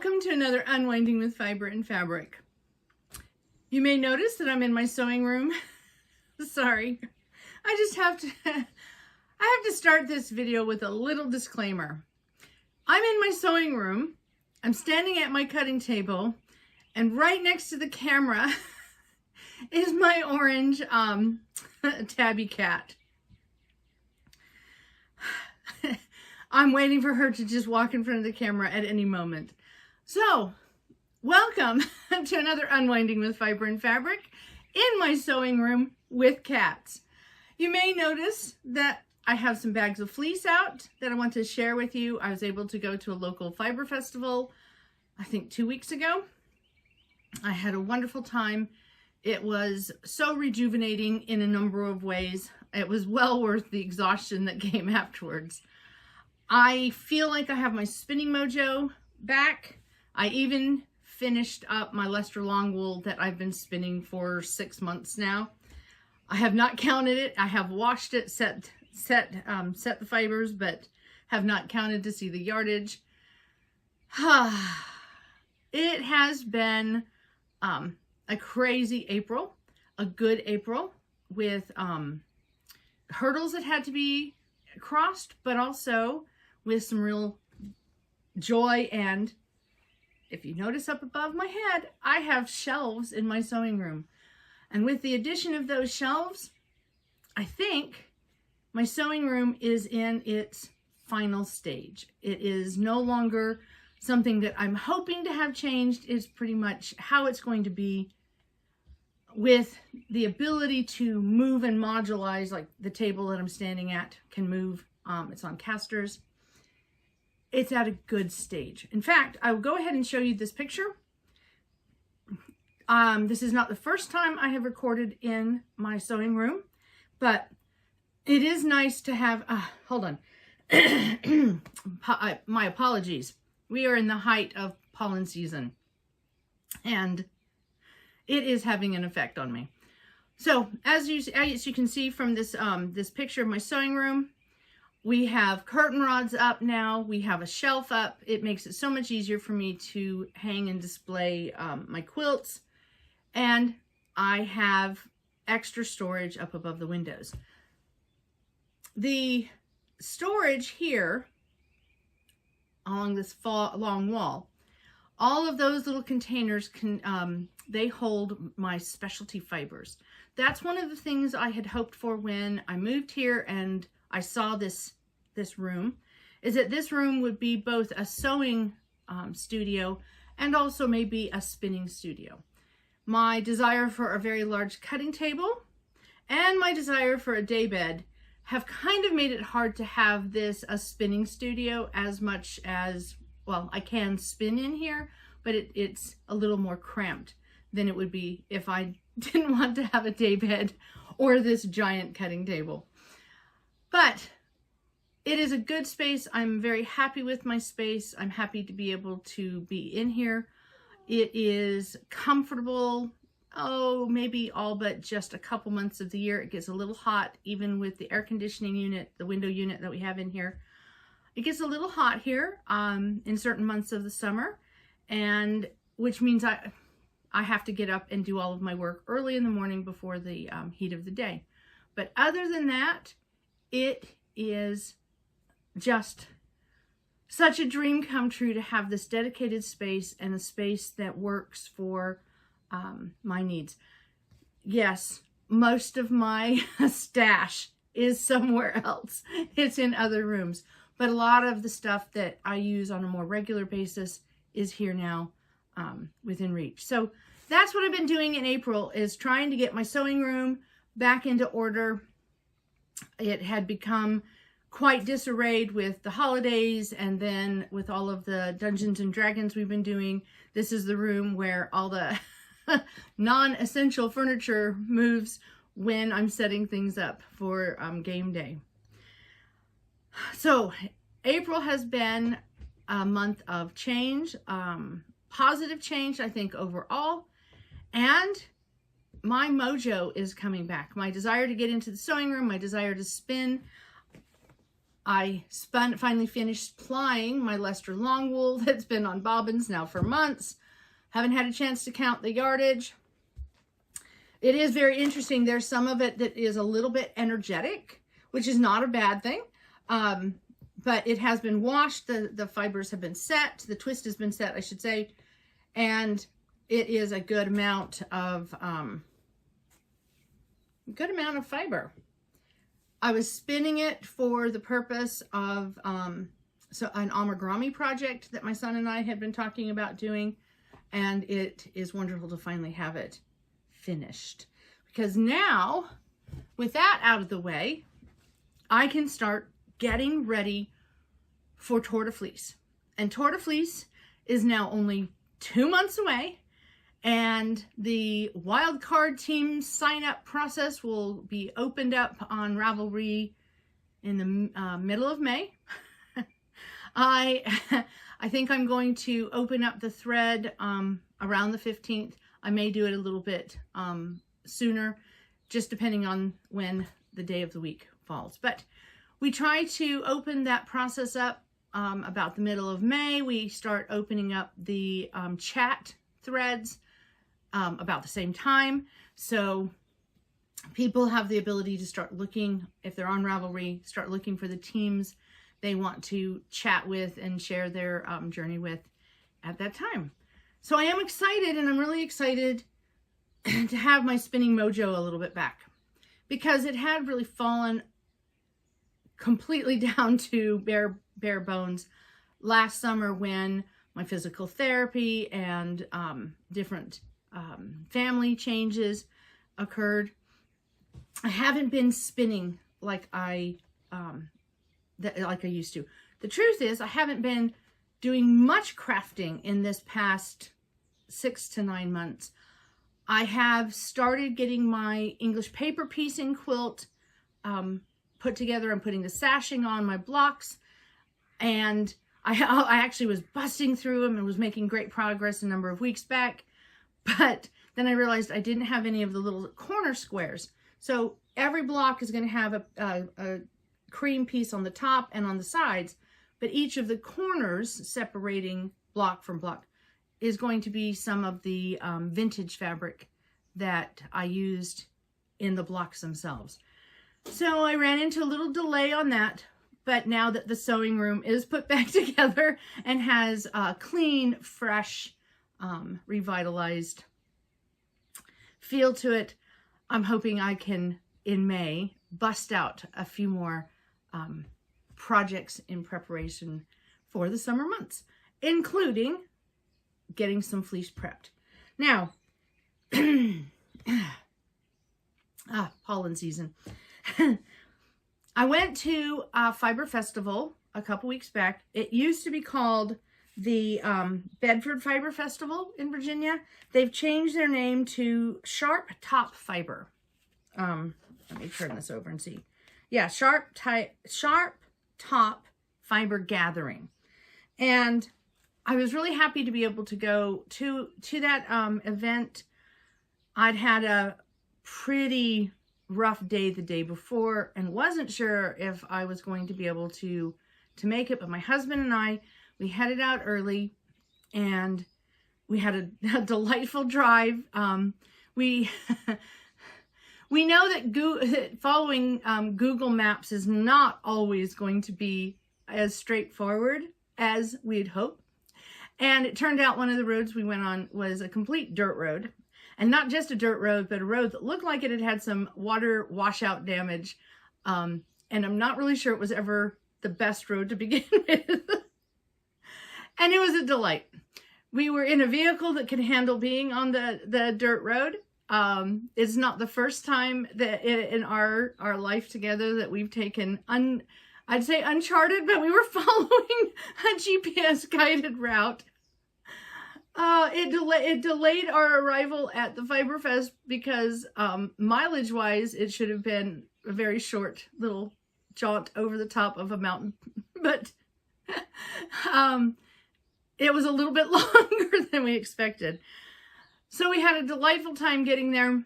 Welcome to another Unwinding with Fiber and Fabric. You may notice that I'm in my sewing room. Sorry, I have to start this video with a little disclaimer. I'm in my sewing room, I'm standing at my cutting table, and right next to the camera is my orange tabby cat. I'm waiting for her to just walk in front of the camera at any moment. So, welcome to another Unwinding with Fiber and Fabric in my sewing room with cats. You may notice that I have some bags of fleece out that I want to share with you. I was able to go to a local fiber festival, I think 2 weeks ago. I had a wonderful time. It was so rejuvenating in a number of ways. It was well worth the exhaustion that came afterwards. I feel like I have my spinning mojo back. I even finished up my Leicester long wool that I've been spinning for 6 months now. I have not counted it. I have washed it, set the fibers, but have not counted to see the yardage. It has been a crazy April, a good April with hurdles that had to be crossed, but also with some real joy. And if you notice up above my head, I have shelves in my sewing room. And with the addition of those shelves, I think my sewing room is in its final stage. It is no longer something that I'm hoping to have changed. It's pretty much how it's going to be, with the ability to move and modularize, like the table that I'm standing at can move. It's on casters. It's at a good stage. In fact, I will go ahead and show you this picture. This is not the first time I have recorded in my sewing room, but it is nice to have, hold on. My apologies. We are in the height of pollen season, and it is having an effect on me. So as you can see from this, this picture of my sewing room, we have curtain rods up now. We have a shelf up. It makes it so much easier for me to hang and display my quilts. And I have extra storage up above the windows. The storage here along this long wall, all of those little containers can, they hold my specialty fibers. That's one of the things I had hoped for when I moved here and I saw this room, is that this room would be both a sewing studio and also maybe a spinning studio. My desire for a very large cutting table and my desire for a day bed have kind of made it hard to have this a spinning studio as much as, well, I can spin in here, but it's a little more cramped than it would be if I didn't want to have a day bed or this giant cutting table. But it is a good space. I'm very happy with my space. I'm happy to be able to be in here. It is comfortable. Oh, maybe all but just a couple months of the year. It gets a little hot, even with the air conditioning unit, the window unit that we have in here. It gets a little hot here in certain months of the summer, and which means I have to get up and do all of my work early in the morning before the heat of the day. But other than that, it is just such a dream come true to have this dedicated space and a space that works for my needs. Yes, most of my stash is somewhere else. It's in other rooms, but a lot of the stuff that I use on a more regular basis is here now within reach. So that's what I've been doing in April, is trying to get my sewing room back into order. It had become quite disarrayed with the holidays, and then with all of the Dungeons and Dragons we've been doing. This is the room where all the non-essential furniture moves when I'm setting things up for game day. So April has been a month of change, positive change, I think, overall, and my mojo is coming back. My desire to get into the sewing room, my desire to spin. I finally finished plying my Leicester long wool that's been on bobbins now for months. Haven't had a chance to count the yardage. It is very interesting. There's some of it that is a little bit energetic, which is not a bad thing. But it has been washed. The fibers have been set. The twist has been set, I should say. And it is a good amount of fiber. I was spinning it for the purpose of an amigurumi project that my son and I had been talking about doing, and it is wonderful to finally have it finished. Because now, with that out of the way, I can start getting ready for Tour de Fleece. And Tour de Fleece is now only 2 months away. And the wildcard team sign-up process will be opened up on Ravelry in the middle of May. I think I'm going to open up the thread around the 15th. I may do it a little bit sooner, just depending on when the day of the week falls. But we try to open that process up about the middle of May. We start opening up the chat threads about the same time. So people have the ability to start looking, if they're on Ravelry, start looking for the teams they want to chat with and share their journey with at that time. So I am excited, and I'm really excited to have my spinning mojo a little bit back, because it had really fallen completely down to bare bones last summer when my physical therapy and different family changes occurred. I haven't been spinning like I used to. The truth is, I haven't been doing much crafting in this past 6 to 9 months. I have started getting my English paper piecing quilt put together. I'm putting the sashing on my blocks, and I actually was busting through them and was making great progress a number of weeks back. But then I realized I didn't have any of the little corner squares. So every block is going to have a cream piece on the top and on the sides, but each of the corners separating block from block is going to be some of the vintage fabric that I used in the blocks themselves. So I ran into a little delay on that, but now that the sewing room is put back together and has a clean, fresh, revitalized feel to it, I'm hoping I can, in May, bust out a few more projects in preparation for the summer months, including getting some fleece prepped. Now, pollen season. I went to a fiber festival a couple weeks back. It used to be called the Bedford Fiber Festival in Virginia. They've changed their name to Sharp Top Fiber. Let me turn this over and see. Yeah, Sharp Top Fiber Gathering. And I was really happy to be able to go to that event. I'd had a pretty rough day the day before and wasn't sure if I was going to be able to make it, but my husband and I, we headed out early and we had a delightful drive. We we know that following Google Maps is not always going to be as straightforward as we'd hoped. And it turned out one of the roads we went on was a complete dirt road. And not just a dirt road, but a road that looked like it had had some water washout damage. And I'm not really sure it was ever the best road to begin with. And it was a delight. We were in a vehicle that could handle being on the dirt road. It's not the first time that in our life together that we've taken, I'd say uncharted, but we were following a GPS guided route. It delayed our arrival at the Fiberfest because mileage wise, it should have been a very short little jaunt over the top of a mountain, but it was a little bit longer than we expected. So we had a delightful time getting there,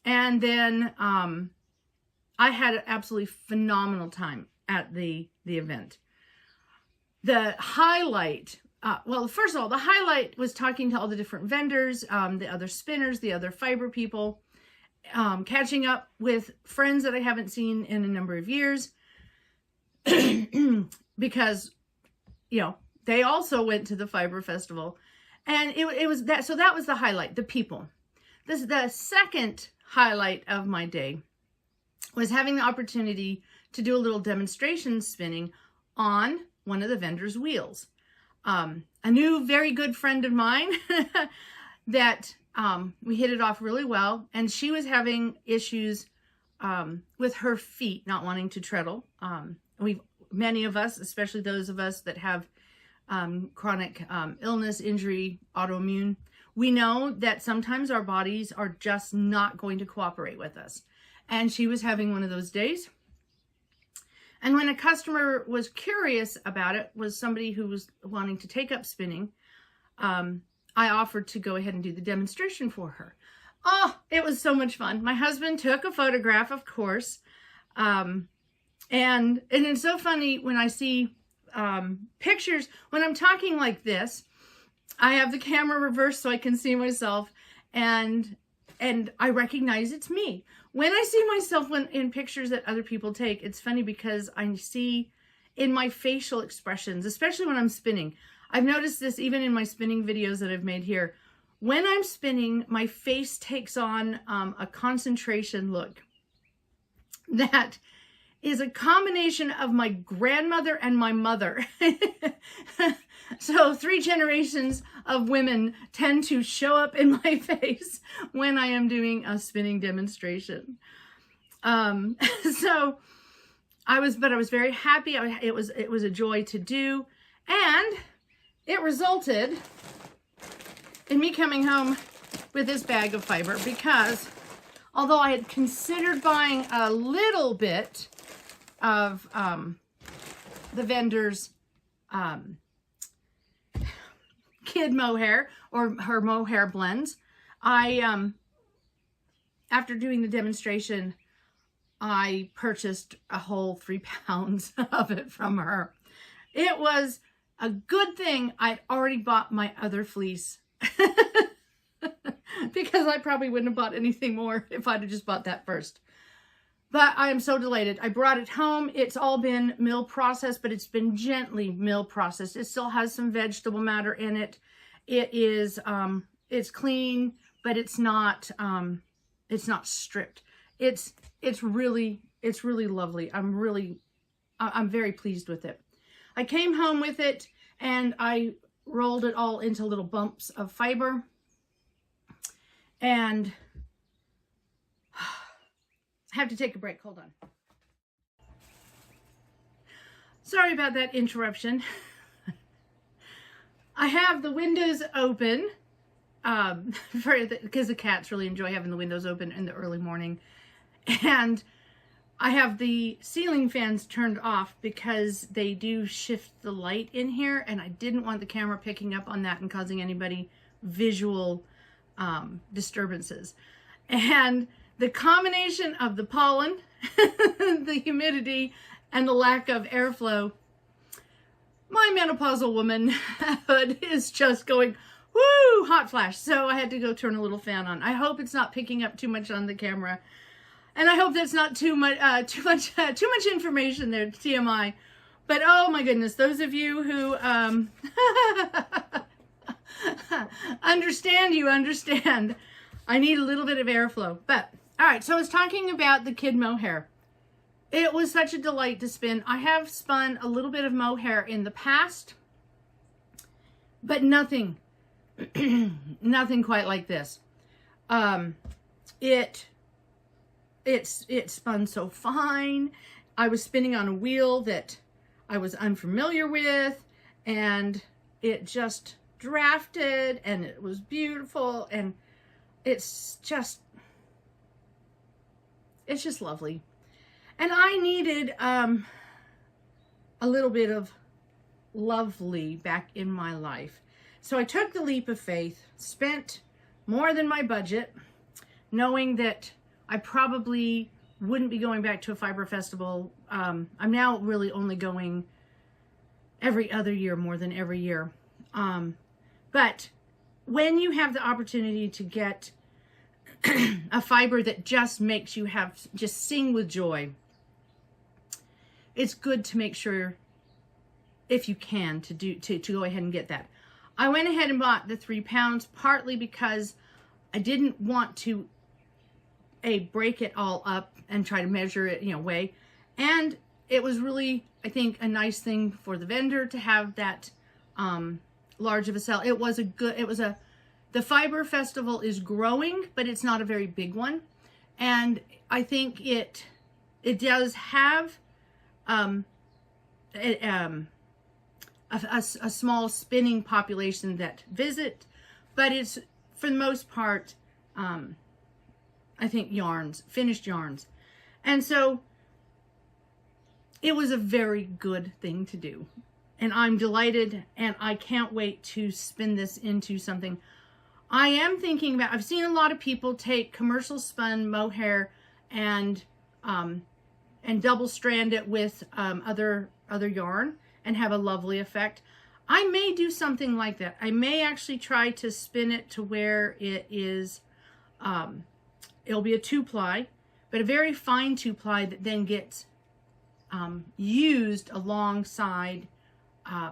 and then I had an absolutely phenomenal time at the the event. The highlight, well, first of all, the highlight was talking to all the different vendors, the other spinners, the other fiber people, catching up with friends that I haven't seen in a number of years because, you know, they also went to the fiber festival, and it was that. So that was the highlight, the people. The second highlight of my day was having the opportunity to do a little demonstration spinning on one of the vendors' wheels. A new, very good friend of mine that we hit it off really well, and she was having issues with her feet, not wanting to treadle. Many of us, especially those of us that have chronic illness, injury, autoimmune, we know that sometimes our bodies are just not going to cooperate with us. And she was having one of those days. And when a customer was curious about it, was somebody who was wanting to take up spinning, I offered to go ahead and do the demonstration for her. Oh, it was so much fun. My husband took a photograph, of course. And it's so funny when I see pictures, when I'm talking like this, I have the camera reversed so I can see myself, and I recognize it's me. When I see myself in pictures that other people take, it's funny because I see in my facial expressions, especially when I'm spinning. I've noticed this even in my spinning videos that I've made here. When I'm spinning, my face takes on a concentration look that is a combination of my grandmother and my mother. So 3 generations of women tend to show up in my face when I am doing a spinning demonstration. So I was very happy. It was a joy to do, and it resulted in me coming home with this bag of fiber, because although I had considered buying a little bit of the vendor's kid mohair or her mohair blends, I after doing the demonstration, I purchased a whole 3 pounds of it from her. It was a good thing I'd already bought my other fleece because I probably wouldn't have bought anything more if I'd have just bought that first. But I am so delighted. I brought it home. It's all been mill processed, but it's been gently mill processed. It still has some vegetable matter in it. It is, it's clean, but it's not stripped. It's really lovely. I'm very pleased with it. I came home with it and I rolled it all into little bumps of fiber, and I have to take a break. Hold on. Sorry about that interruption. I have the windows open because the cats really enjoy having the windows open in the early morning. And I have the ceiling fans turned off because they do shift the light in here, and I didn't want the camera picking up on that and causing anybody visual disturbances. And the combination of the pollen, the humidity, and the lack of airflow, my menopausal womanhood is just going, woo, hot flash. So I had to go turn a little fan on. I hope it's not picking up too much on the camera, and I hope that's not too much information there, TMI. But oh my goodness, those of you who understand. I need a little bit of airflow, but. All right, so I was talking about the kid mohair. It was such a delight to spin. I have spun a little bit of mohair in the past, but nothing quite like this. It spun so fine. I was spinning on a wheel that I was unfamiliar with, and it just drafted, and it was beautiful, and it's just lovely. And I needed a little bit of lovely back in my life. So I took the leap of faith, spent more than my budget, knowing that I probably wouldn't be going back to a fiber festival. I'm now really only going every other year more than every year. But when you have the opportunity to get a fiber that just makes you just sing with joy, it's good to make sure, if you can, to go ahead and get that. I went ahead and bought the 3 pounds, partly because I didn't want to break it all up and try to measure it, weigh. And it was really, I think, a nice thing for the vendor to have that large of a sale. The fiber festival is growing, but it's not a very big one. And I think it does have a small spinning population that visit, but it's, for the most part, I think finished yarns. And so it was a very good thing to do. And I'm delighted, and I can't wait to spin this into something. I am thinking about, I've seen a lot of people take commercial spun mohair and double strand it with other yarn and have a lovely effect. I may do something like that. I may actually try to spin it to where it is, it'll be a 2-ply, but a very fine 2-ply that then gets used alongside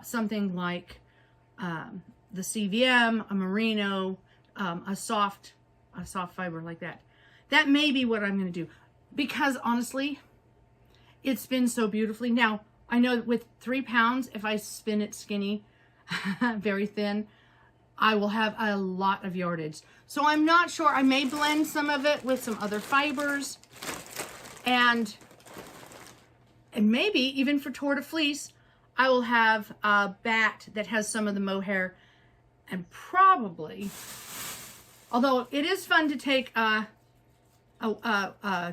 something like the CVM, a Merino, a soft fiber like that. That may be what I'm going to do, because honestly, it spins so beautifully. Now, I know that with 3 pounds, if I spin it skinny, very thin, I will have a lot of yardage. So I'm not sure. I may blend some of it with some other fibers, and maybe even for Tour de Fleece, I will have a bat that has some of the mohair, and probably, although it is fun to take a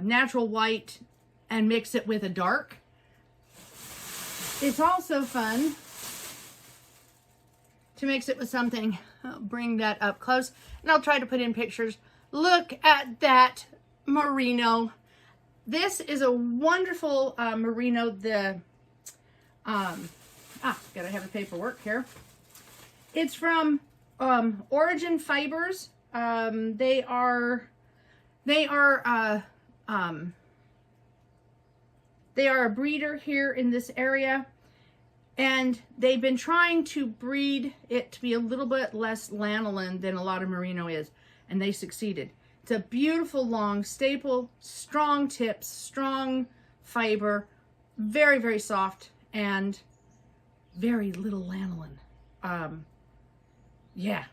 natural white and mix it with a dark, it's also fun to mix it with something. I'll bring that up close, and I'll try to put in pictures. Look at that Merino. This is a wonderful Merino. Gotta have the paperwork here. It's from Origin Fibers. They are a breeder here in this area, and they've been trying to breed it to be a little bit less lanolin than a lot of Merino is, and they succeeded. It's a beautiful long staple, strong tips, strong fiber, very, very soft, and very little lanolin. Yeah,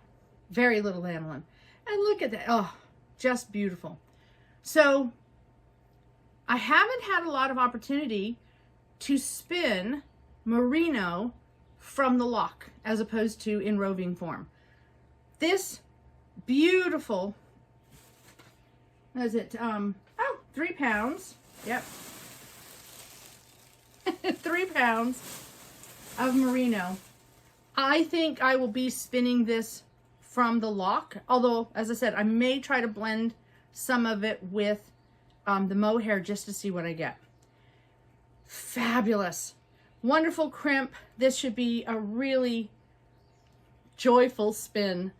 very little lanolin. And look at that. Oh, just beautiful. So I haven't had a lot of opportunity to spin Merino from the lock as opposed to in roving form. This beautiful, what is it? 3 pounds. Yep. 3 pounds of Merino. I think I will be spinning this from the lock, although, as I said, I may try to blend some of it with the mohair just to see what I get. Fabulous. Wonderful crimp. This should be a really joyful spin.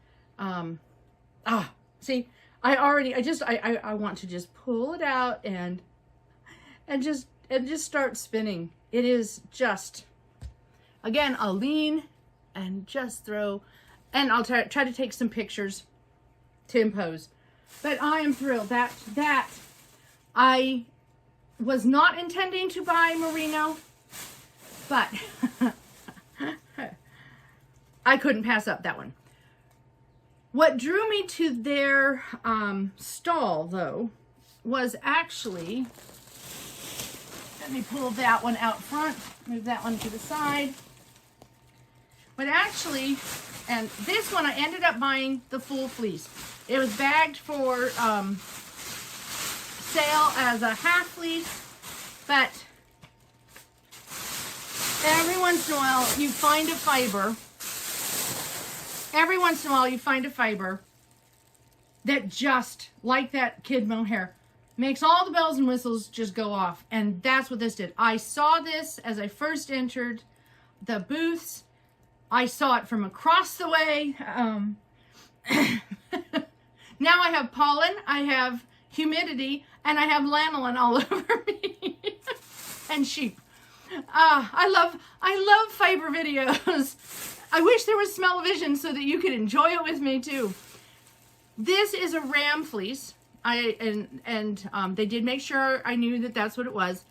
See, I want to just pull it out and just start spinning. It is just, again, I'll lean and just throw, and I'll try to take some pictures to impose. But I am thrilled that I was not intending to buy Merino, but I couldn't pass up that one. What drew me to their stall, though, was actually, let me pull that one out front, move that one to the side. But actually, and this one I ended up buying the full fleece. It was bagged for sale as a half fleece, but every once in a while you find a fiber. Every once in a while you find a fiber that just, like that kid mohair, makes all the bells and whistles just go off. And that's what this did. I saw this as I first entered the booths. I saw it from across the way. Now I have pollen, I have humidity, and I have lanolin all over me. And sheep. I love fiber videos. I wish there was smell-o-vision so that you could enjoy it with me too. This is a ram fleece. They did make sure I knew that that's what it was.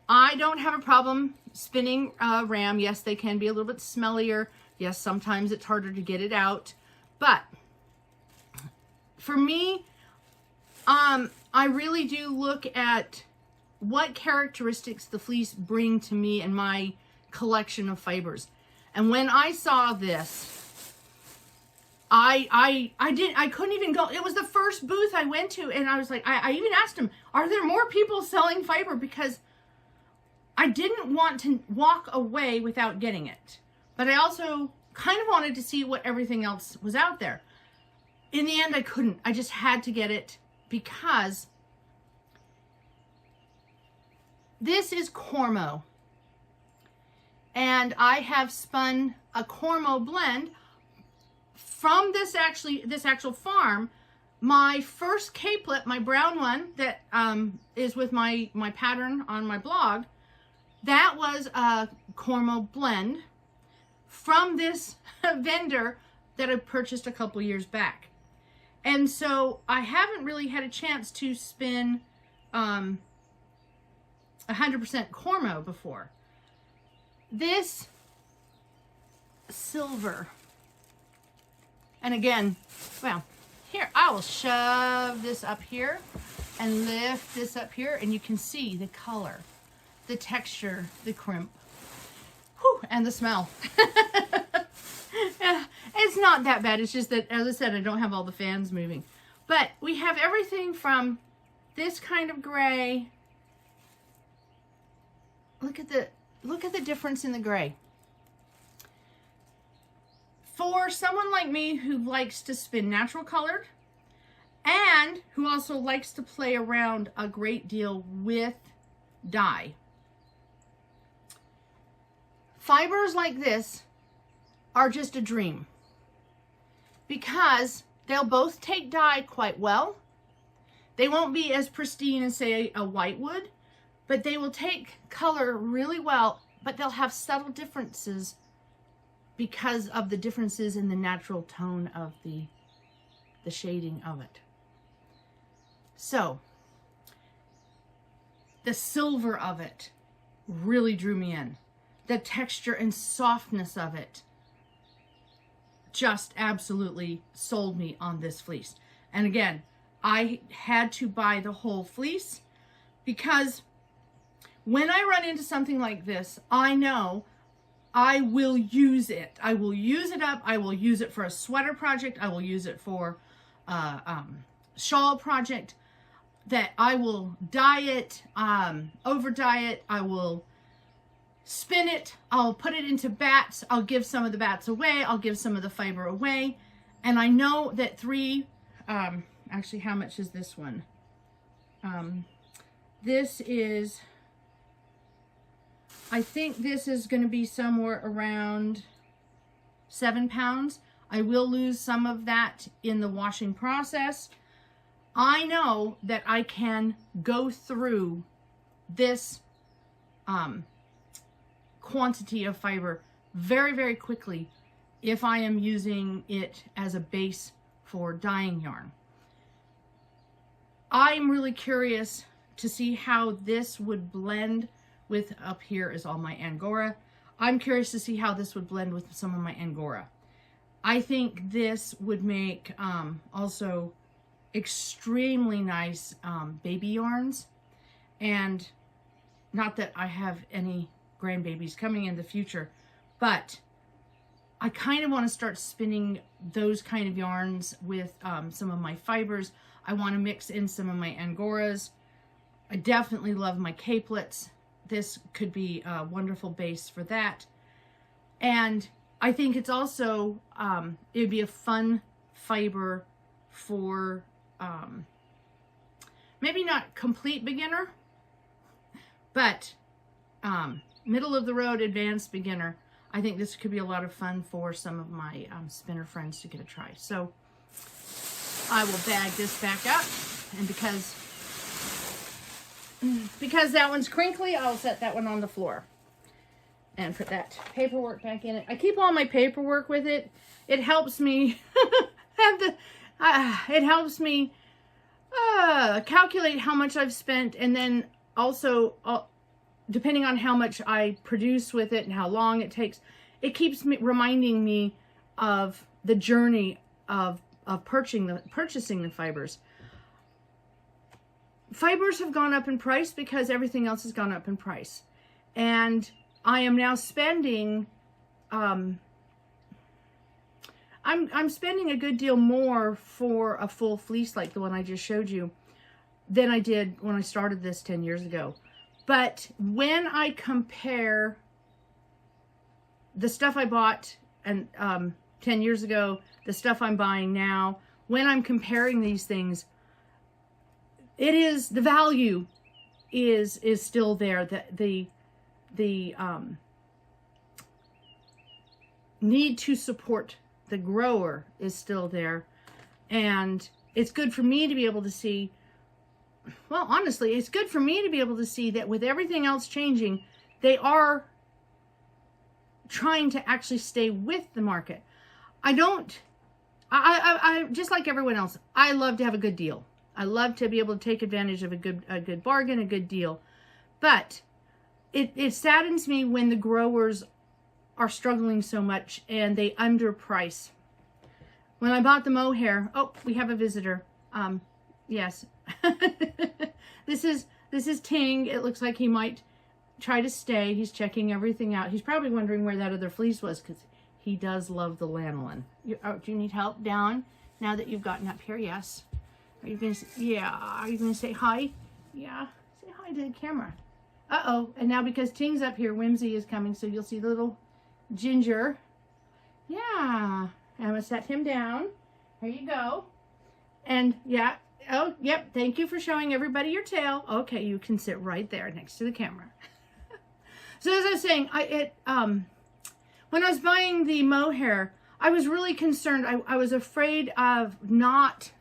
I don't have a problem spinning ram. Yes, they can be a little bit smellier. Yes, sometimes it's harder to get it out. But for me, I really do look at what characteristics the fleece bring to me and my collection of fibers. And when I saw this, I couldn't even go. It was the first booth I went to, and I was like, I even asked them, are there more people selling fiber? Because I didn't want to walk away without getting it. But I also kind of wanted to see what everything else was out there. In the end, I couldn't. I just had to get it because this is Cormo. And I have spun a Cormo blend from this actual farm. My first capelet, my brown one that is with my pattern on my blog, that was a Cormo blend from this vendor that I purchased a couple years back. And so I haven't really had a chance to spin 100% Cormo before. This silver, and again, well, here, I will shove this up here and lift this up here, and you can see the color, the texture, the crimp, whew, and the smell. It's not that bad. It's just that, as I said, I don't have all the fans moving. But we have everything from this kind of gray. Look at the difference in the gray. For someone like me who likes to spin natural colored and who also likes to play around a great deal with dye, fibers like this are just a dream because they'll both take dye quite well. They won't be as pristine as, say, a white would, but they will take color really well, but they'll have subtle differences because of the differences in the natural tone of the shading of it. So, the silver of it really drew me in. The texture and softness of it just absolutely sold me on this fleece. And again, I had to buy the whole fleece because when I run into something like this, I know I will use it. I will use it up. I will use it for a sweater project. I will use it for a shawl project. That I will dye it, over dye it. I will spin it. I'll put it into bats. I'll give some of the bats away. I'll give some of the fiber away. And I know that actually, how much is this one? This is, I think this is going to be somewhere around 7 pounds. I will lose some of that in the washing process. I know that I can go through this quantity of fiber very, very quickly if I am using it as a base for dyeing yarn. I'm really curious to see how this would blend with, up here is all my Angora. I'm curious to see how this would blend with some of my Angora. I think this would make also extremely nice baby yarns. And not that I have any grandbabies coming in the future, but I kind of want to start spinning those kind of yarns with some of my fibers. I want to mix in some of my Angoras. I definitely love my capelets. This could be a wonderful base for that. And I think it's also, it would be a fun fiber for maybe not complete beginner, but middle of the road, advanced beginner. I think this could be a lot of fun for some of my spinner friends to get a try. So I will bag this back up, and because that one's crinkly, I'll set that one on the floor and put that paperwork back in it. I keep all my paperwork with it. It helps me calculate how much I've spent, and then also depending on how much I produce with it and how long it takes, it keeps me reminding me of the journey of purchasing the fibers. Fibers have gone up in price because everything else has gone up in price. And I am now spending, I'm spending a good deal more for a full fleece like the one I just showed you than I did when I started this 10 years ago. But when I compare the stuff I bought and 10 years ago, the stuff I'm buying now, when I'm comparing these things, the value is still there. The need to support the grower is still there, and it's good for me to be able to see. Well, honestly, it's good for me to be able to see that with everything else changing, they are trying to actually stay with the market. I just like everyone else, I love to have a good deal. I love to be able to take advantage of a good bargain, a good deal. But it saddens me when the growers are struggling so much and they underprice. When I bought the Mohair, oh, we have a visitor. Yes. This is Ting. It looks like he might try to stay. He's checking everything out. He's probably wondering where that other fleece was, because he does love the lanolin. Do you need help down now that you've gotten up here? Yes. Are you gonna? Yeah. Are you gonna say hi? Yeah. Say hi to the camera. Uh-oh. And now because Ting's up here, Whimsy is coming, so you'll see the little Ginger. Yeah. I'm gonna set him down. Here you go. And yeah. Oh, yep. Thank you for showing everybody your tail. Okay, you can sit right there next to the camera. So as I was saying, when I was buying the Mohair, I was really concerned. I was afraid of not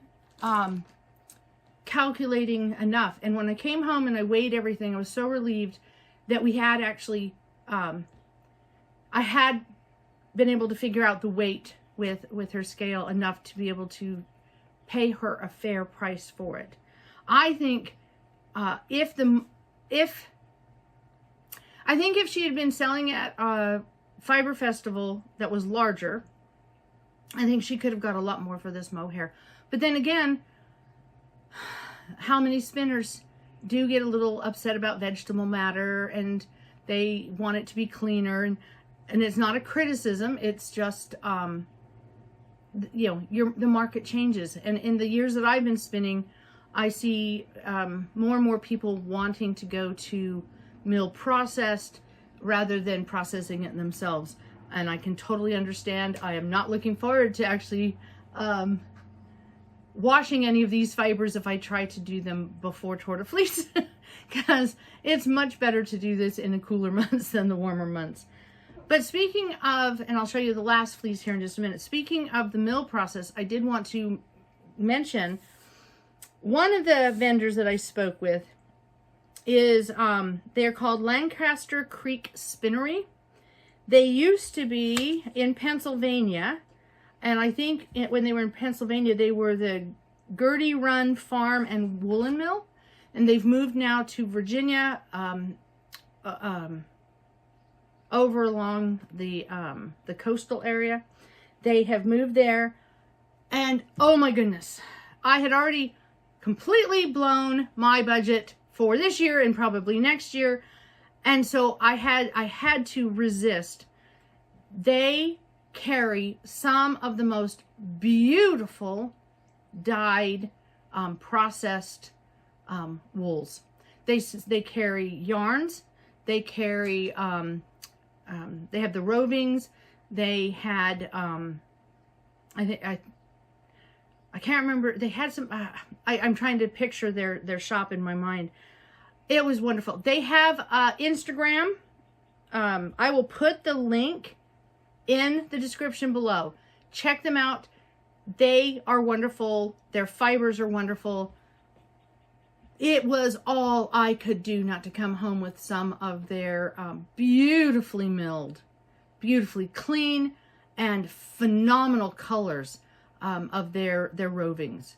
calculating enough. And when I came home and I weighed everything, I was so relieved that we had actually, I had been able to figure out the weight with her scale enough to be able to pay her a fair price for it. I think if she had been selling at a fiber festival that was larger, I think she could have got a lot more for this Mohair. But then again, how many spinners do get a little upset about vegetable matter and they want it to be cleaner? And it's not a criticism. It's just, you know, the market changes. And in the years that I've been spinning, I see more and more people wanting to go to mill processed rather than processing it themselves. And I can totally understand. I am not looking forward to actually washing any of these fibers if I try to do them before Torta Fleece, because it's much better to do this in the cooler months than the warmer months. But speaking of, and I'll show you the last fleece here in just a minute. Speaking of the mill process, I did want to mention one of the vendors that I spoke with is, they're called Lancaster Creek Spinnery. They used to be in Pennsylvania, and I think when they were in Pennsylvania, they were the Gertie Run Farm and Woolen Mill, and they've moved now to Virginia, over along the coastal area. They have moved there, and oh my goodness, I had already completely blown my budget for this year and probably next year, and so I had to resist. They carry some of the most beautiful dyed, processed wools. They carry yarns. They carry they have the rovings. They had I can't remember. They had some, I'm trying to picture their shop in my mind. It was wonderful. They have Instagram. I will put the link in the description below. Check them out. They are wonderful. Their fibers are wonderful. It was all I could do not to come home with some of their beautifully milled, beautifully clean, and phenomenal colors of their rovings.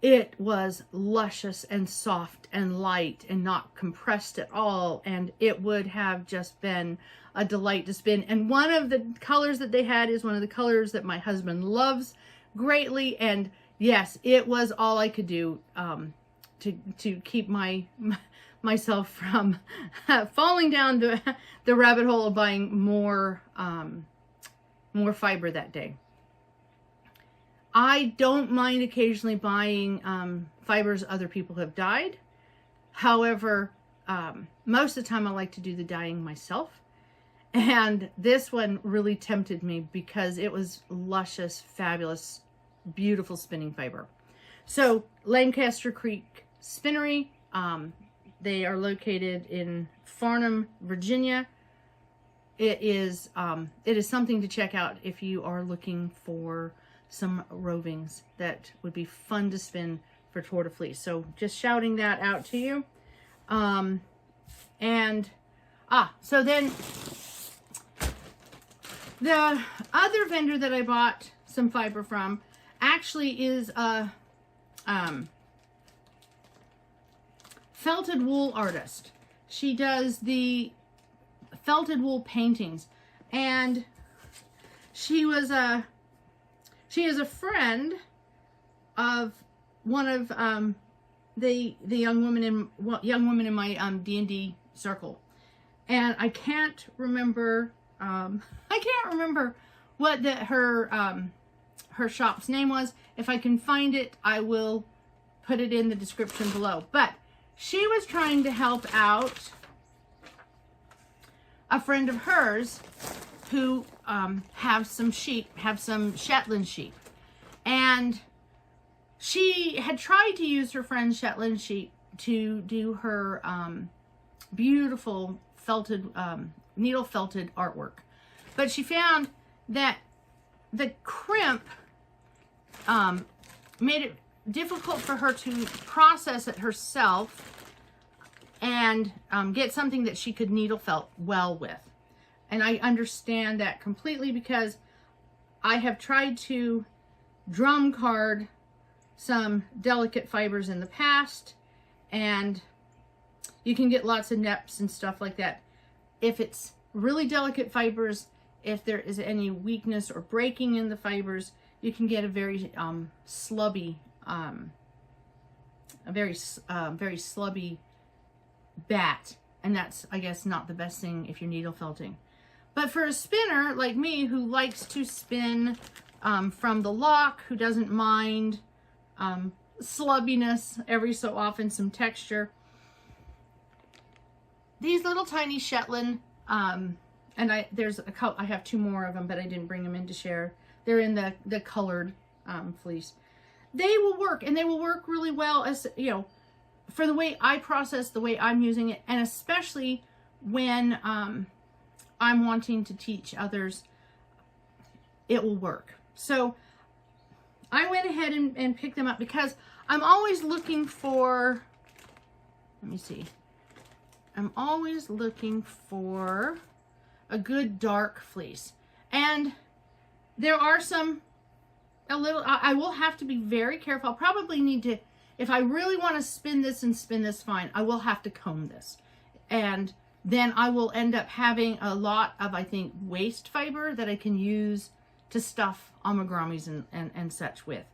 It was luscious and soft and light and not compressed at all, and it would have just been a delight to spin. And one of the colors that they had is one of the colors that my husband loves greatly, and yes, it was all I could do to keep myself from falling down the rabbit hole of buying more fiber that day. I don't mind occasionally buying fibers other people have dyed. However, most of the time I like to do the dyeing myself. And this one really tempted me because it was luscious, fabulous, beautiful spinning fiber. So Lancaster Creek Spinnery, they are located in Farnham, Virginia. It is something to check out if you are looking for some rovings that would be fun to spin for Tour de Fleece. So just shouting that out to you. So then the other vendor that I bought some fiber from actually is a felted wool artist. She does the felted wool paintings, and she is a friend of one of the young women in my D&D circle, and I can't remember what her shop's name was. If I can find it, I will put it in the description below. But she was trying to help out a friend of hers who have some Shetland sheep. And she had tried to use her friend's Shetland sheep to do her beautiful felted, needle felted artwork. But she found that the crimp made it difficult for her to process it herself and get something that she could needle felt well with. And I understand that completely, because I have tried to drum card some delicate fibers in the past, and you can get lots of neps and stuff like that. If it's really delicate fibers, if there is any weakness or breaking in the fibers, you can get a very slubby, very slubby bat, and that's, I guess, not the best thing if you're needle felting. But for a spinner like me, who likes to spin from the lock, who doesn't mind slubbiness, every so often some texture, these little tiny Shetland, and I have two more of them, but I didn't bring them in to share. They're in the colored fleece. They will work, and they will work really well, as you know, for the way I process, the way I'm using it, and especially when I'm wanting to teach others, it will work. So I went ahead and picked them up because I'm always looking for, let me see, I'm always looking for a good dark fleece. And there are some, I will have to be very careful. I'll probably need to, if I really want to spin this and spin this fine, I will have to comb this. And then I will end up having a lot of, I think, waste fiber that I can use to stuff amagramis and such with.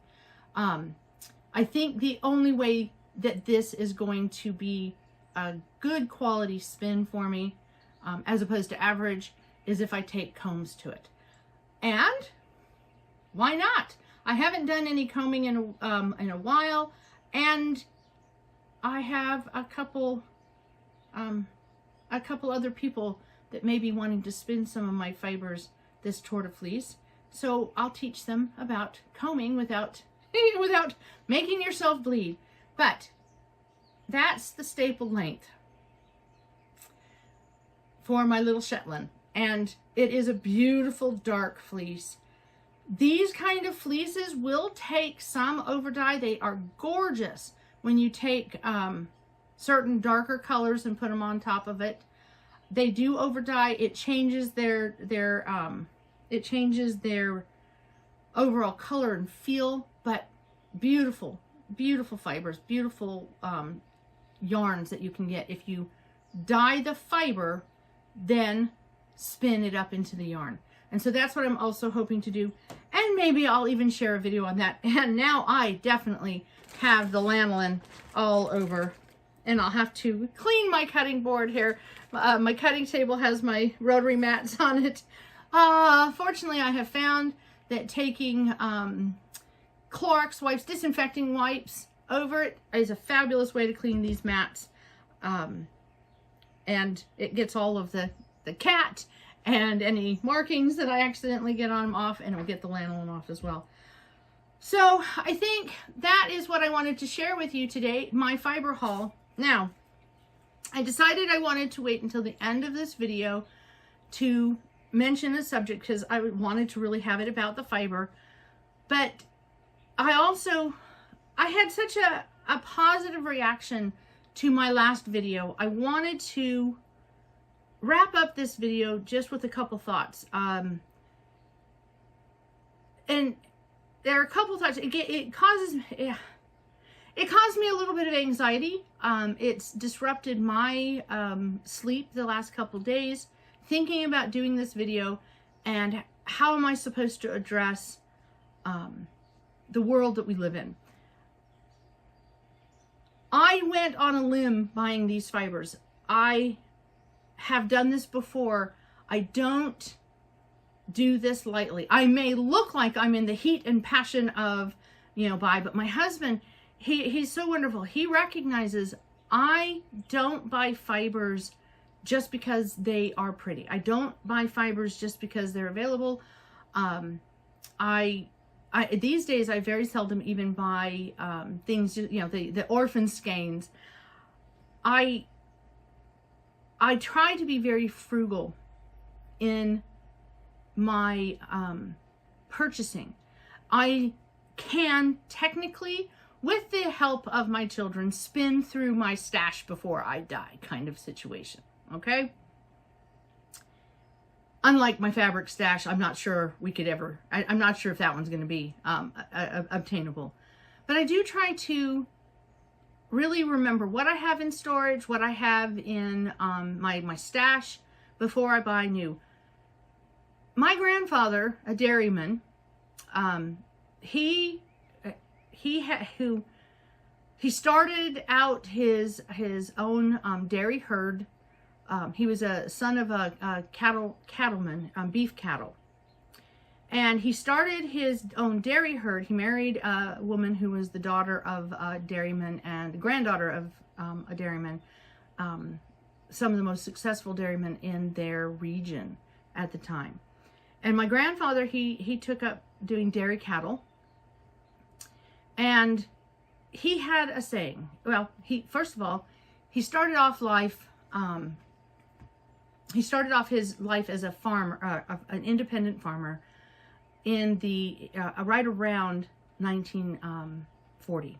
I think the only way that this is going to be a good quality spin for me, as opposed to average, is if I take combs to it. And why not? I haven't done any combing in a while, and I have a couple other people that may be wanting to spin some of my fibers this Tour de Fleece. So I'll teach them about combing without without making yourself bleed. But that's the staple length for my little Shetland. And it is a beautiful dark fleece. These kind of fleeces will take some over dye. They are gorgeous when you take certain darker colors and put them on top of it. They do over dye. It changes their overall color and feel, but beautiful, beautiful fibers, beautiful yarns that you can get if you dye the fiber, then spin it up into the yarn. And so that's what I'm also hoping to do. And maybe I'll even share a video on that. And now I definitely have the lanolin all over. And I'll have to clean my cutting board here. My cutting table has my rotary mats on it. Fortunately, I have found that taking Clorox wipes, disinfecting wipes over it is a fabulous way to clean these mats. And it gets all of the cat and any markings that I accidentally get on them off, and it'll get the lanolin off as well. So I think that is what I wanted to share with you today, my fiber haul. Now, I decided I wanted to wait until the end of this video to mention a subject because I wanted to really have it about the fiber. But I had such a positive reaction to my last video. I wanted to wrap up this video just with a couple thoughts. And there are a couple thoughts. It caused me a little bit of anxiety. It's disrupted my sleep the last couple days, thinking about doing this video and how am I supposed to address the world that we live in. I went on a limb buying these fibers. I have done this before. I don't do this lightly. I may look like I'm in the heat and passion of, buy, but my husband, he's so wonderful. He recognizes I don't buy fibers just because they are pretty. I don't buy fibers just because they're available. These days I very seldom even buy things, the orphan skeins. I try to be very frugal in my purchasing. I can technically, with the help of my children, spin through my stash before I die kind of situation, okay? Unlike my fabric stash, I'm not sure we could ever, I'm not sure if that one's going to be obtainable. But I do try to really remember what I have in storage, what I have in my stash before I buy new. My grandfather, a dairyman, he started out his own dairy herd. He was a son of a cattleman, beef cattle. And he started his own dairy herd. He married a woman who was the daughter of a dairyman and granddaughter of a dairyman, some of the most successful dairymen in their region at the time. And my grandfather, he took up doing dairy cattle. And he had a saying. Well, first of all, he started off life. He started off his life as a farmer, an independent farmer, in the right around 1940.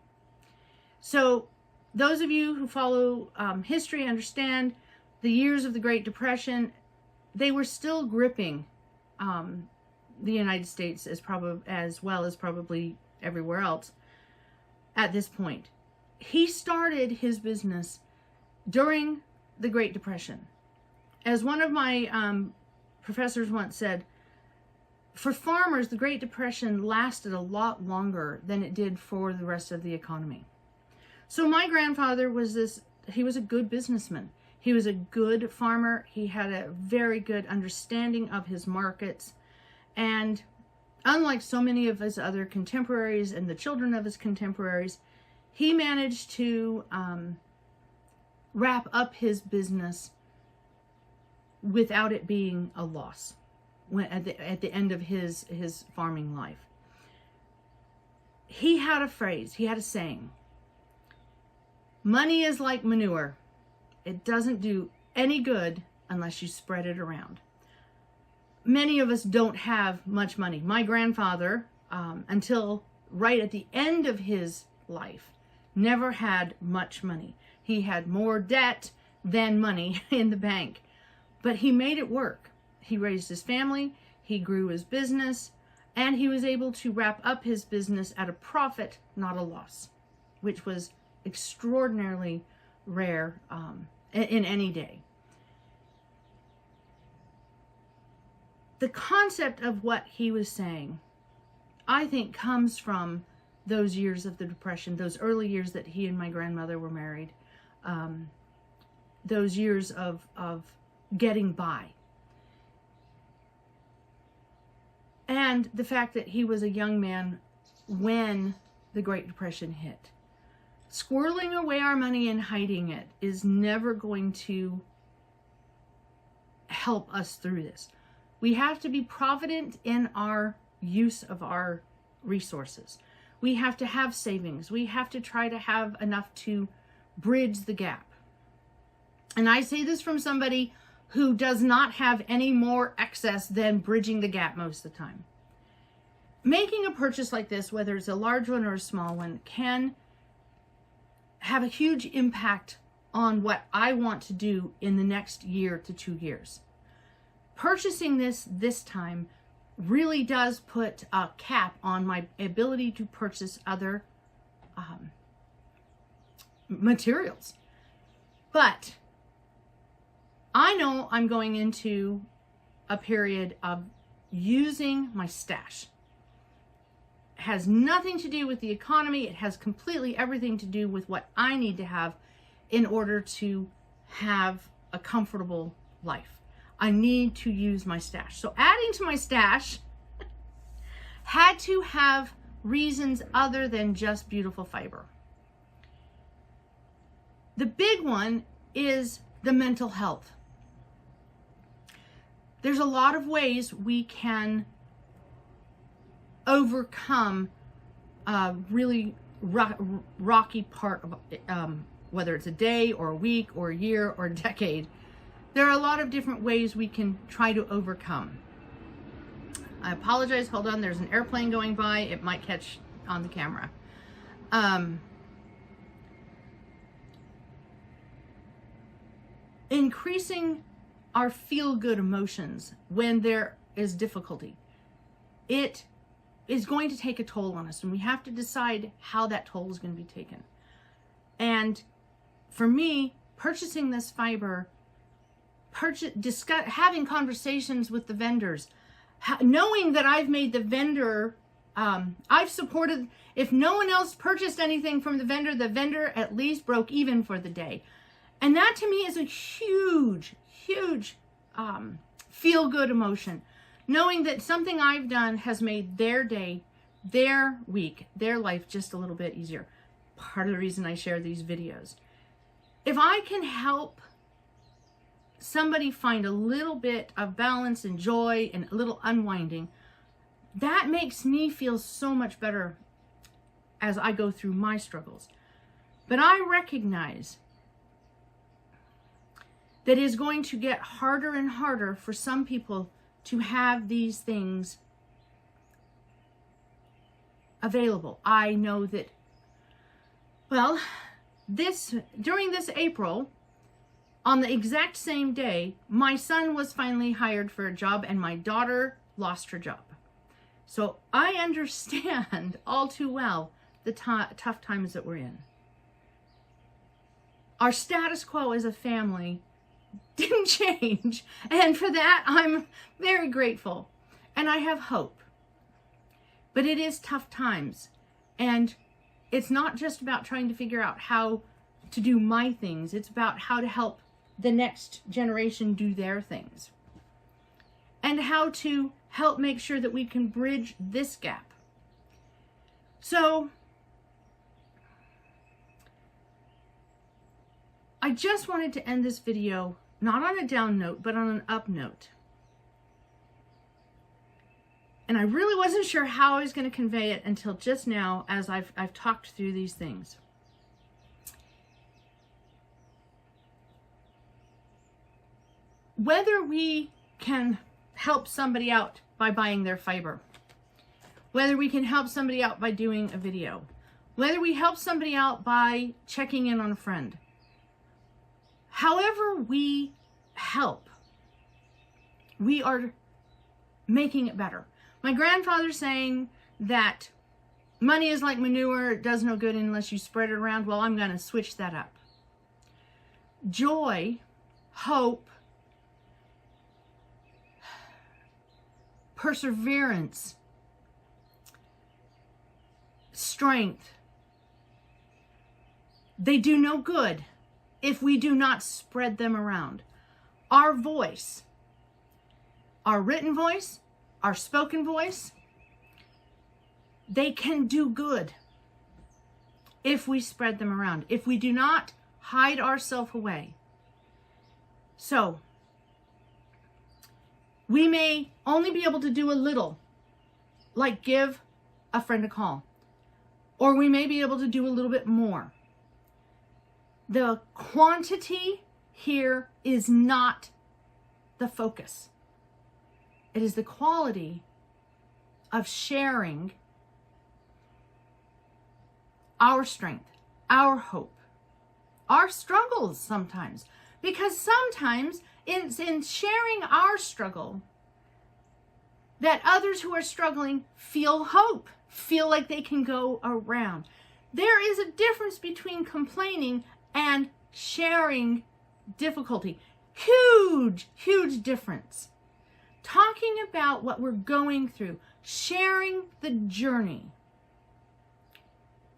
So those of you who follow history understand the years of the Great Depression. They were still gripping the United States as well as probably everywhere else at this point. He started his business during the Great Depression. As one of my professors once said, for farmers, the Great Depression lasted a lot longer than it did for the rest of the economy. So my grandfather he was a good businessman. He was a good farmer. He had a very good understanding of his markets. And unlike so many of his other contemporaries and the children of his contemporaries, he managed to wrap up his business without it being a loss at the end of his farming life. he had a phrase, he had a saying: money is like manure. It doesn't do any good unless you spread it around. Many of us don't have much money. My grandfather, until right at the end of his life, never had much money. He had more debt than money in the bank, but he made it work. He raised his family, he grew his business, and he was able to wrap up his business at a profit, not a loss, which was extraordinarily rare in any day. The concept of what he was saying, I think, comes from those years of the Depression, those early years that he and my grandmother were married, those years of getting by. And the fact that he was a young man when the Great Depression hit. Squirreling away our money and hiding it is never going to help us through this. We have to be provident in our use of our resources. We have to have savings. We have to try to have enough to bridge the gap. And I say this from somebody who does not have any more excess than bridging the gap most of the time. Making a purchase like this, whether it's a large one or a small one, can have a huge impact on what I want to do in the next year to 2 years. Purchasing this time really does put a cap on my ability to purchase other materials. But I know I'm going into a period of using my stash. It has nothing to do with the economy. It has completely everything to do with what I need to have in order to have a comfortable life. I need to use my stash. So adding to my stash had to have reasons other than just beautiful fiber. The big one is the mental health. There's a lot of ways we can overcome a really rocky part of whether it's a day or a week or a year or a decade. There are a lot of different ways we can try to overcome. I apologize, hold on, there's an airplane going by. It might catch on the camera. Increasing our feel-good emotions when there is difficulty, it is going to take a toll on us, and we have to decide how that toll is going to be taken. And for me, purchasing this fiber, having conversations with the vendors, knowing that I've made the vendor, I've supported, if no one else purchased anything from the vendor at least broke even for the day. And that to me is a huge, huge feel-good emotion. Knowing that something I've done has made their day, their week, their life just a little bit easier. Part of the reason I share these videos. If I can help somebody find a little bit of balance and joy and a little unwinding, that makes me feel so much better as I go through my struggles. But I recognize that it is going to get harder and harder for some people to have these things available. I know that, well, during this April, on the exact same day, my son was finally hired for a job and my daughter lost her job. So I understand all too well the tough times that we're in. Our status quo as a family didn't change, and for that I'm very grateful, and I have hope. But it is tough times, and it's not just about trying to figure out how to do my things. It's about how to help the next generation do their things, and how to help make sure that we can bridge this gap. So I just wanted to end this video not on a down note, but on an up note. And I really wasn't sure how I was going to convey it until just now as I've talked through these things. Whether we can help somebody out by buying their fiber, whether we can help somebody out by doing a video, whether we help somebody out by checking in on a friend, however we help, we are making it better. My grandfather saying that money is like manure, it does no good unless you spread it around. Well, I'm going to switch that up. Joy, hope, perseverance, strength, they do no good if we do not spread them around. Our voice, our written voice, our spoken voice, they can do good if we spread them around, if we do not hide ourselves away. So, we may only be able to do a little, like give a friend a call, or we may be able to do a little bit more. The quantity here is not the focus. It is the quality of sharing our strength, our hope, our struggles sometimes. Because sometimes it's in sharing our struggle that others who are struggling feel hope, feel like they can go around. There is a difference between complaining and sharing difficulty. Huge, huge difference. Talking about what we're going through, sharing the journey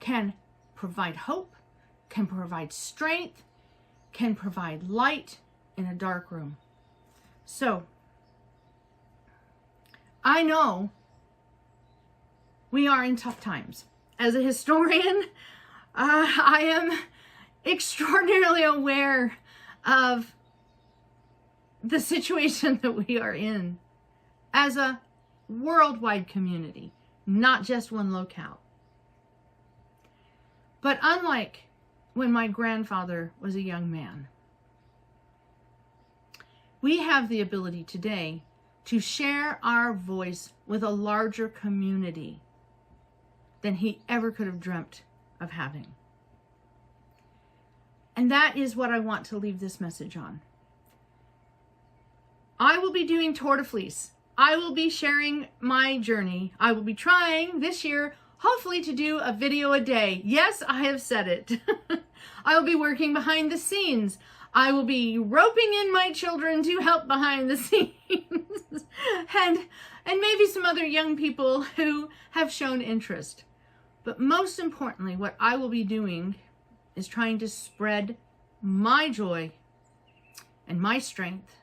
can provide hope, can provide strength, can provide light in a dark room. So, I know we are in tough times. As a historian, I am extraordinarily aware of the situation that we are in as a worldwide community, not just one locale. But unlike when my grandfather was a young man, we have the ability today to share our voice with a larger community than he ever could have dreamt of having. And that is what I want to leave this message on. I will be doing Tour de Fleece. I will be sharing my journey. I will be trying this year, hopefully, to do a video a day. Yes, I have said it. I will be working behind the scenes. I will be roping in my children to help behind the scenes. and maybe some other young people who have shown interest. But most importantly, what I will be doing is trying to spread my joy and my strength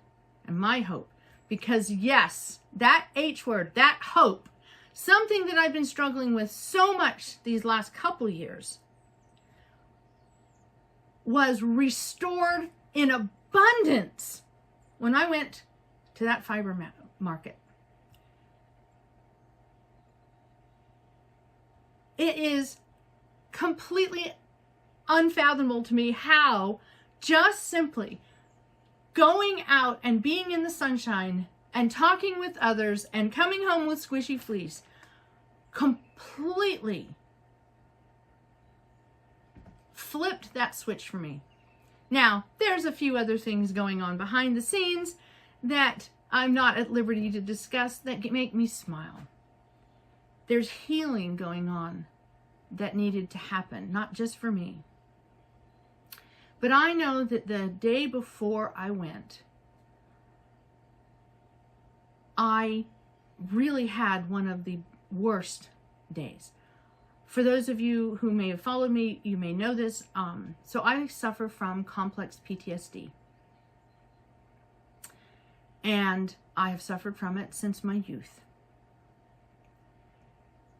and my hope. Because yes, that H word, that hope, something that I've been struggling with so much these last couple years, was restored in abundance when I went to that fiber market. It is completely unfathomable to me how just simply going out and being in the sunshine and talking with others and coming home with squishy fleece completely flipped that switch for me. Now, there's a few other things going on behind the scenes that I'm not at liberty to discuss that make me smile. There's healing going on that needed to happen, not just for me. But I know that the day before I went, I really had one of the worst days. For those of you who may have followed me, you may know this. So I suffer from complex PTSD. And I have suffered from it since my youth.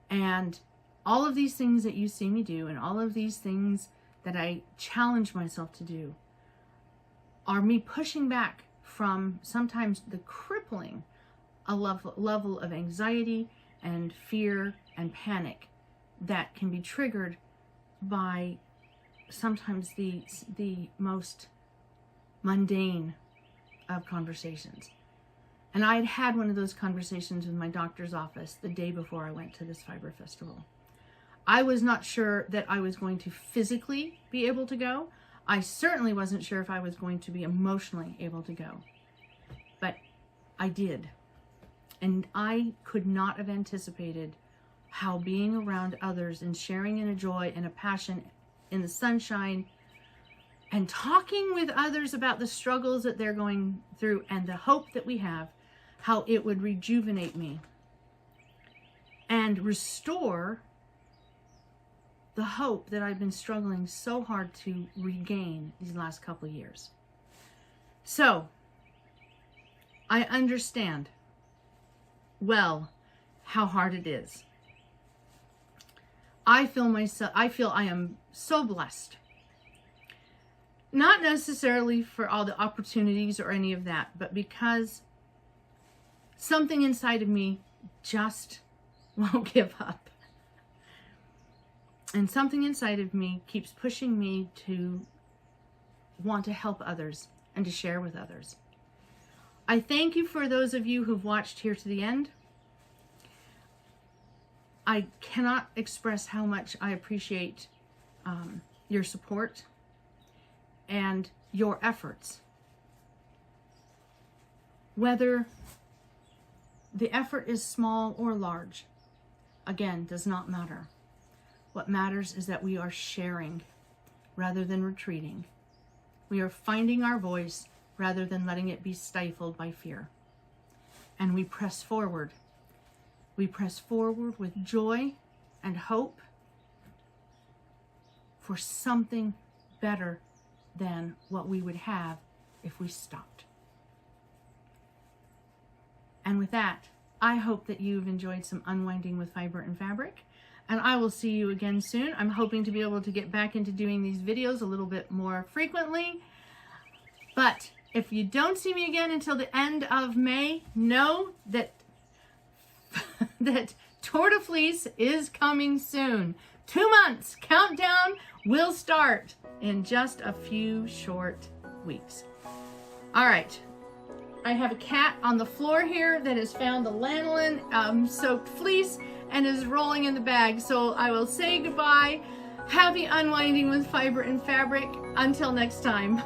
And all of these things that you see me do, and all of these things that I challenge myself to do, are me pushing back from sometimes the crippling a level of anxiety and fear and panic that can be triggered by sometimes the most mundane of conversations. And I had had one of those conversations with my doctor's office the day before I went to this fiber festival. I was not sure that I was going to physically be able to go. I certainly wasn't sure if I was going to be emotionally able to go. But I did. And I could not have anticipated how being around others and sharing in a joy and a passion in the sunshine and talking with others about the struggles that they're going through and the hope that we have, how it would rejuvenate me and restore the hope that I've been struggling so hard to regain these last couple of years. So, I understand well how hard it is. I feel I am so blessed. Not necessarily for all the opportunities or any of that, but because something inside of me just won't give up. And something inside of me keeps pushing me to want to help others and to share with others. I thank you for those of you who've watched here to the end. I cannot express how much I appreciate your support and your efforts. Whether the effort is small or large, again, does not matter. What matters is that we are sharing rather than retreating. We are finding our voice rather than letting it be stifled by fear. And we press forward. We press forward with joy and hope for something better than what we would have if we stopped. And with that, I hope that you've enjoyed some unwinding with fiber and fabric. And I will see you again soon. I'm hoping to be able to get back into doing these videos a little bit more frequently. But if you don't see me again until the end of May, know that that Tour de Fleece is coming soon. 2 months countdown will start in just a few short weeks. All right. I have a cat on the floor here that has found the lanolin soaked fleece and is rolling in the bag. So I will say goodbye. Happy unwinding with fiber and fabric. Until next time.